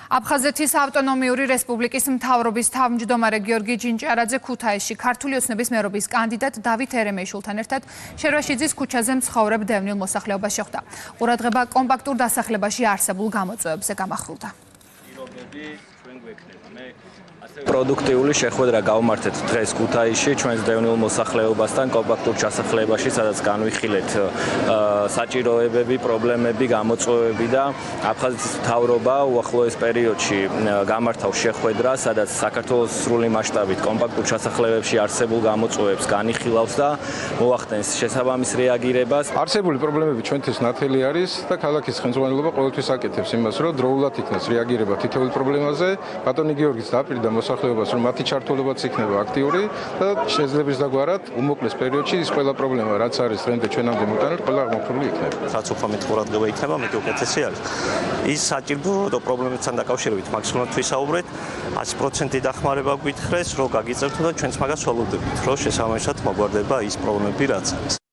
აფხაზეთის ავტონომიური რესპუბლიკის მთავრობის თავმჯდომარე გიორგი ჯინჭარაძე ქუთაისში ქართული ოცნების მერობის კანდიდატ დავით ერემეიშვილთან ერთად შერვაშიძის ქუჩაზე მცხოვრებ დევნილ მოსახლეობას შეხვდა. ყურადღება კომპაქტურ დასახლებაში არსებულ გამოწვევებზე გამახვილდა. პროდუქტიული შეხვედრა გავმართეთ დღეს ქუთაისში ჩვენს დევნილ მოსახლეობასთან კომპაქტურ ჩასახლებაში, სადაც განვიხილეთ საჭიროებები, პრობლემები, გამოწვევები და აფხაზეთის მთავრობა უახლოეს პერიოდში გამართავს შეხვედრა, სადაც საქართველოს სრული მასშტაბით კომპაქტურ ჩასახლებებში არსებულ გამოწვევებს განიხილავს და მოახდენს შესაბამის რეაგირებას. არსებული პრობლემები ჩვენთვის ნათელი არის და ქალაქის ხელმძღვანელობა ყოველთვის აკეთებს იმას, რომ დროულად იქნას რეაგირება თითოეულ პრობლემაზე. ბატონი გიორგის დაპირდა მოსახლეობას, რომ მათი ჩართულობაც იქნება აქტიური და შეძლებს დაგვარად უმოკლეს პერიოდში ის ყველა პრობლემა, რაც არის დღემდე ჩვენამდე მოტანილი, ყველა აღმოფხვრული იქნება. რაც უფრო მეტ ყურადღება იქნება, მეტი უკეთესი არის. ის საჭირო პრობლემებთან დაკავშირებით მაქსიმალურად ვისაუბრეთ, 100% დახმარება გვითხრეს, რომ გაგიწევთ და ჩვენც მაგას ველოდებით, რომ შესაბამისად მოგვარდება ის პრობლემები, რაც არის.